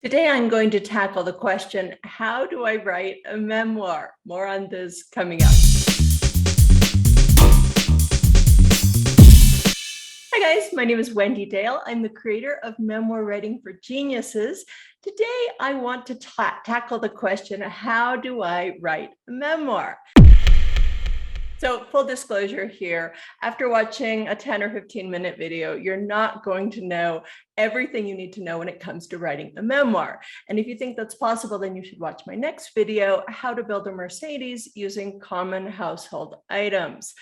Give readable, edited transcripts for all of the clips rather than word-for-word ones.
Today, I'm going to tackle the question, how do I write a memoir? More on this coming up. Hi guys, my name is Wendy Dale. I'm the creator of Memoir Writing for Geniuses. Today, I want to tackle the question, how do I write a memoir? So full disclosure here, after watching a 10 or 15-minute video, you're not going to know everything you need to know when it comes to writing a memoir. And if you think that's possible, then you should watch my next video, how to build a Mercedes using common household items.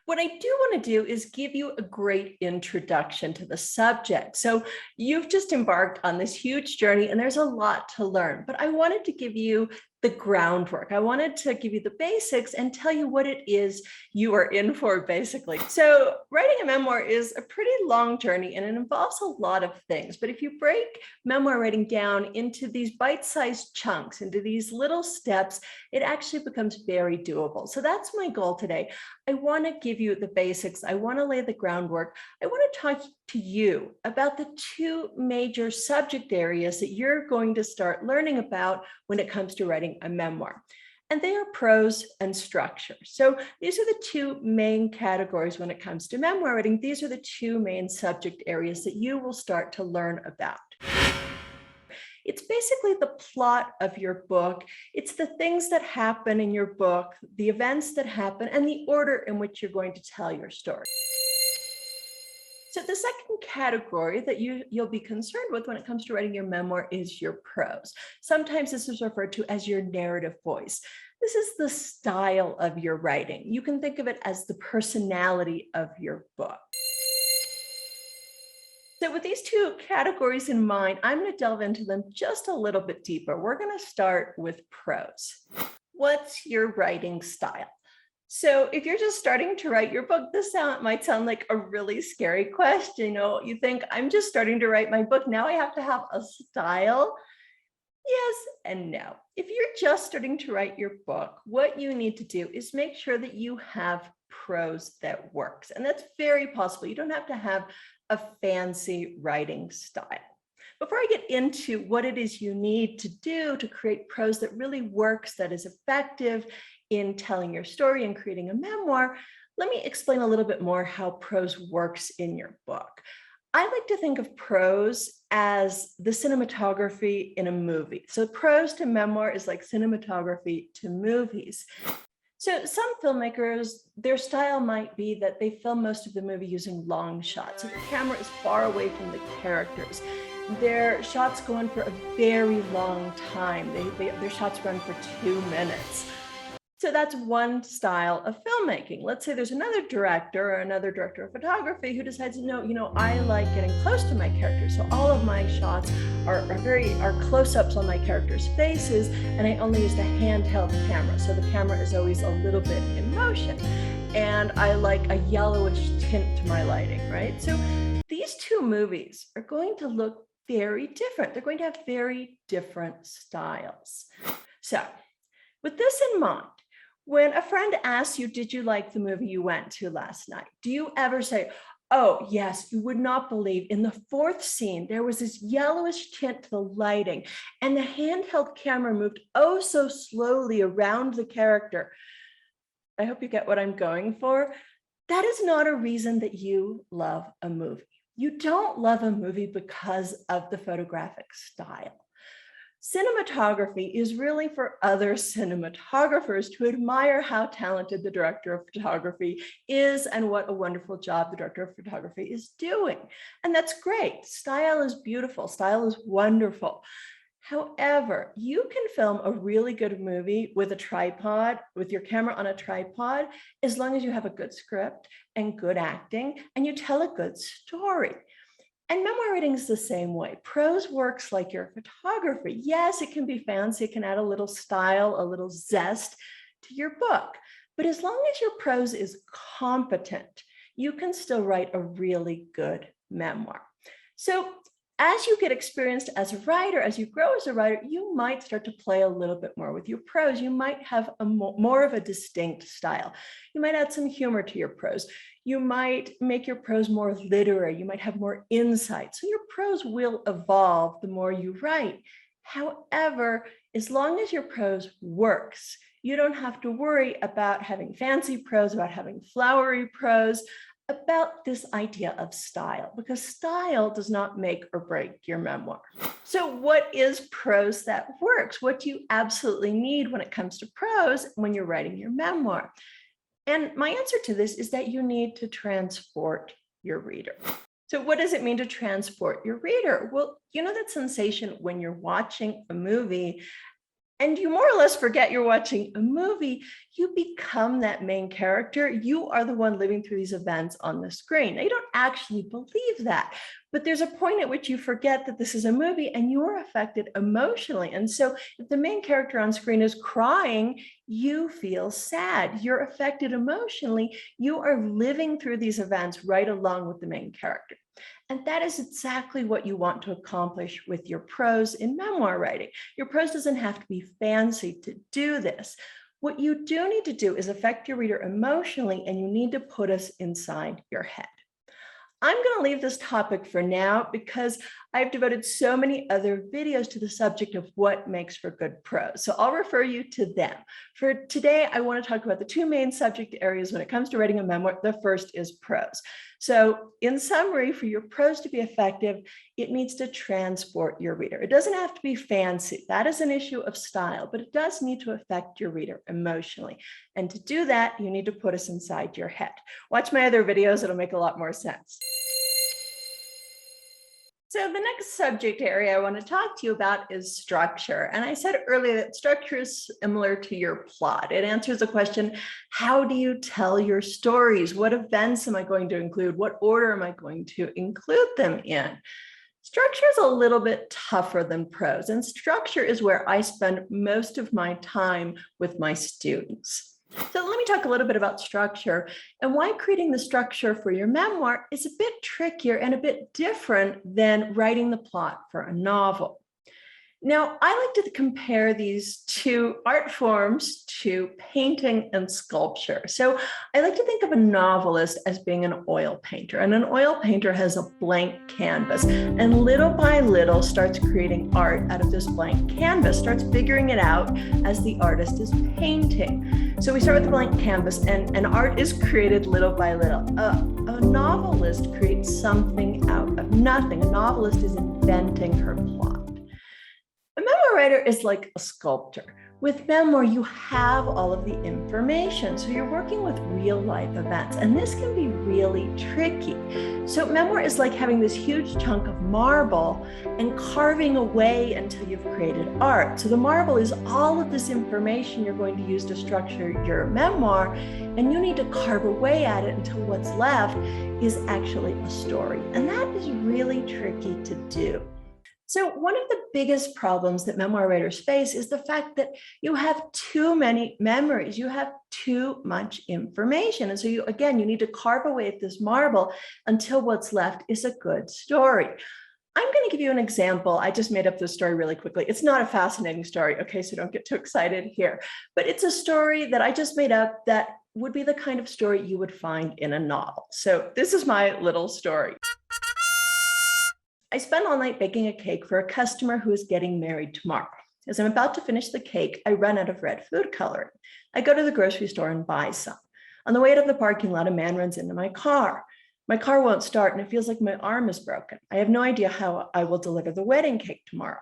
What I do want to do is give you a great introduction to the subject. So you've just embarked on this huge journey and there's a lot to learn, but I wanted to give you the groundwork. I wanted to give you the basics and tell you what it is you are in for, basically. So writing a memoir is a pretty long journey and it involves a lot of things. But if you break memoir writing down into these bite-sized chunks, into these little steps, it actually becomes very doable. So that's my goal today. I want to give you the basics. I want to lay the groundwork. I want to talk to you about the two major subject areas that you're going to start learning about when it comes to writing a memoir. And they are prose and structure. So these are the two main categories when it comes to memoir writing. These are the two main subject areas that you will start to learn about. It's basically the plot of your book. It's the things that happen in your book, the events that happen, and the order in which you're going to tell your story. So the second category that you'll be concerned with when it comes to writing your memoir is your prose. Sometimes this is referred to as your narrative voice. This is the style of your writing. You can think of it as the personality of your book. So with these two categories in mind, I'm going to delve into them just a little bit deeper. We're going to start with prose. What's your writing style? So if you're just starting to write your book, this might sound like a really scary question. You think, I'm just starting to write my book. Now I have to have a style? Yes and no. If you're just starting to write your book, what you need to do is make sure that you have prose that works. And that's very possible. You don't have to have a fancy writing style. Before I get into what it is you need to do to create prose that really works, that is effective in telling your story and creating a memoir, let me explain a little bit more how prose works in your book. I like to think of prose as the cinematography in a movie. So prose to memoir is like cinematography to movies. So some filmmakers, their style might be that they film most of the movie using long shots. So the camera is far away from the characters. Their shots go on for a very long time. Their shots run for 2 minutes. So that's one style of filmmaking. Let's say there's another director or another director of photography who decides, no, I like getting close to my characters. So all of my shots are close-ups on my characters' faces, and I only used a handheld camera. So the camera is always a little bit in motion. And I like a yellowish tint to my lighting, right? So these two movies are going to look very different. They're going to have very different styles. So with this in mind, when a friend asks you, did you like the movie you went to last night? Do you ever say, oh, yes, you would not believe in the 4th scene, there was this yellowish tint to the lighting and the handheld camera moved oh so slowly around the character. I hope you get what I'm going for. That is not a reason that you love a movie. You don't love a movie because of the photographic style. Cinematography is really for other cinematographers to admire how talented the director of photography is and what a wonderful job the director of photography is doing. And that's great. Style is beautiful. Style is wonderful. However, you can film a really good movie with a tripod, with your camera on a tripod, as long as you have a good script and good acting and you tell a good story. And memoir writing is the same way. Prose works like your photography. Yes, it can be fancy. It can add a little style, a little zest to your book. But as long as your prose is competent, you can still write a really good memoir. So as you get experienced as a writer, as you grow as a writer, you might start to play a little bit more with your prose. You might have more of a distinct style. You might add some humor to your prose. You might make your prose more literary. You might have more insight. So your prose will evolve the more you write. However, as long as your prose works, you don't have to worry about having fancy prose, about having flowery prose, about this idea of style, because style does not make or break your memoir. So what is prose that works? What do you absolutely need when it comes to prose when you're writing your memoir? And my answer to this is that you need to transport your reader. So what does it mean to transport your reader? Well, you know that sensation when you're watching a movie and you more or less forget you're watching a movie, you become that main character. You are the one living through these events on the screen. Now, you don't actually believe that, but there's a point at which you forget that this is a movie and you're affected emotionally. And so if the main character on screen is crying, you feel sad. You're affected emotionally. You are living through these events right along with the main character. And that is exactly what you want to accomplish with your prose in memoir writing. Your prose doesn't have to be fancy to do this. What you do need to do is affect your reader emotionally, and you need to put us inside your head. I'm going to leave this topic for now because I've devoted so many other videos to the subject of what makes for good prose. So I'll refer you to them. For today, I want to talk about the two main subject areas when it comes to writing a memoir. The first is prose. So in summary, for your prose to be effective, it needs to transport your reader. It doesn't have to be fancy. That is an issue of style, but it does need to affect your reader emotionally. And to do that, you need to put us inside your head. Watch my other videos, it'll make a lot more sense. So the next subject area I want to talk to you about is structure. And I said earlier that structure is similar to your plot. It answers the question, how do you tell your stories? What events am I going to include? What order am I going to include them in? Structure is a little bit tougher than prose, and structure is where I spend most of my time with my students. So let me talk a little bit about structure and why creating the structure for your memoir is a bit trickier and a bit different than writing the plot for a novel. Now, I like to compare these two art forms to painting and sculpture. So I like to think of a novelist as being an oil painter, and an oil painter has a blank canvas and little by little starts creating art out of this blank canvas, starts figuring it out as the artist is painting. So we start with the blank canvas and art is created little by little. A novelist creates something out of nothing. A novelist is inventing her plot. A memoir writer is like a sculptor. With memoir, you have all of the information. So you're working with real life events, and this can be really tricky. So memoir is like having this huge chunk of marble and carving away until you've created art. So the marble is all of this information you're going to use to structure your memoir, and you need to carve away at it until what's left is actually a story. And that is really tricky to do. So one of the biggest problems that memoir writers face is the fact that you have too many memories, you have too much information. And so you need to carve away at this marble until what's left is a good story. I'm going to give you an example. I just made up this story really quickly. It's not a fascinating story, okay, so don't get too excited here. But it's a story that I just made up that would be the kind of story you would find in a novel. So this is my little story. I spent all night baking a cake for a customer who is getting married tomorrow. As I'm about to finish the cake, I run out of red food coloring. I go to the grocery store and buy some. On the way out of the parking lot, a man runs into my car. My car won't start and it feels like my arm is broken. I have no idea how I will deliver the wedding cake tomorrow.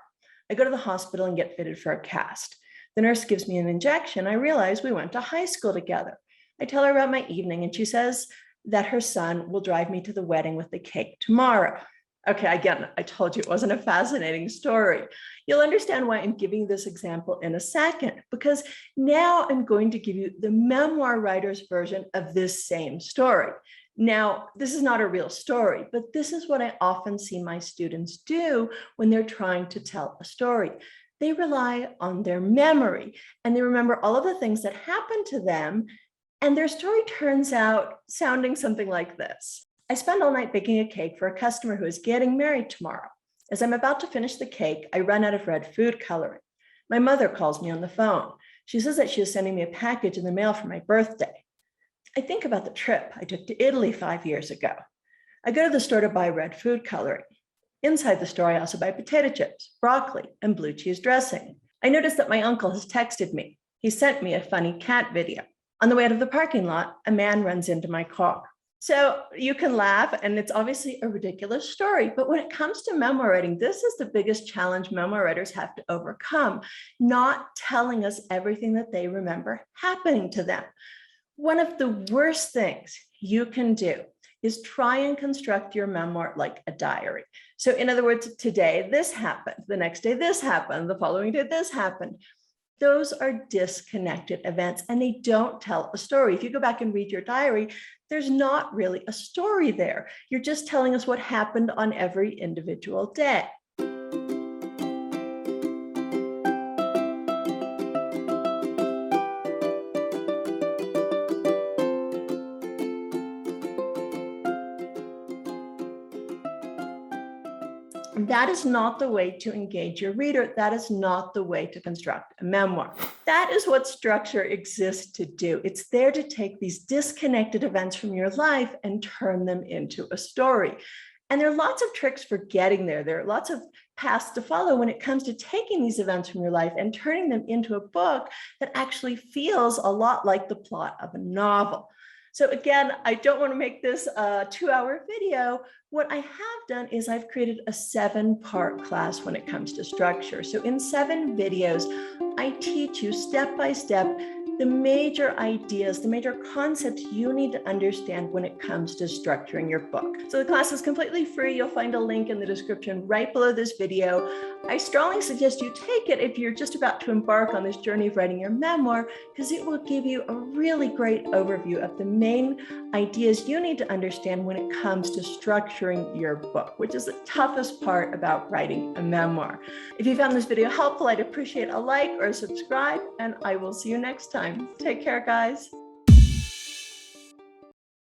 I go to the hospital and get fitted for a cast. The nurse gives me an injection. I realize we went to high school together. I tell her about my evening and she says that her son will drive me to the wedding with the cake tomorrow. Okay, again, I told you it wasn't a fascinating story. You'll understand why I'm giving this example in a second, because now I'm going to give you the memoir writer's version of this same story. Now, this is not a real story, but this is what I often see my students do when they're trying to tell a story. They rely on their memory and they remember all of the things that happened to them, and their story turns out sounding something like this. I spend all night baking a cake for a customer who is getting married tomorrow. As I'm about to finish the cake, I run out of red food coloring. My mother calls me on the phone. She says that she is sending me a package in the mail for my birthday. I think about the trip I took to Italy 5 years ago. I go to the store to buy red food coloring. Inside the store, I also buy potato chips, broccoli, and blue cheese dressing. I noticed that my uncle has texted me. He sent me a funny cat video. On the way out of the parking lot, a man runs into my car. So you can laugh, and it's obviously a ridiculous story. But when it comes to memoir writing, this is the biggest challenge memoir writers have to overcome, not telling us everything that they remember happening to them. One of the worst things you can do is try and construct your memoir like a diary. So in other words, today this happened, the next day this happened, the following day this happened. Those are disconnected events and they don't tell a story. If you go back and read your diary, there's not really a story there. You're just telling us what happened on every individual day. That is not the way to engage your reader. That is not the way to construct a memoir. That is what structure exists to do. It's there to take these disconnected events from your life and turn them into a story. And there are lots of tricks for getting there. There are lots of paths to follow when it comes to taking these events from your life and turning them into a book that actually feels a lot like the plot of a novel. So again, I don't want to make this a 2-hour video. What I have done is I've created a 7-part class when it comes to structure. So in 7 videos, I teach you step by step the major ideas, the major concepts you need to understand when it comes to structuring your book. So the class is completely free. You'll find a link in the description right below this video. I strongly suggest you take it if you're just about to embark on this journey of writing your memoir, because it will give you a really great overview of the main ideas you need to understand when it comes to structuring your book, which is the toughest part about writing a memoir. If you found this video helpful, I'd appreciate a like or a subscribe, and I will see you next time. Take care, guys.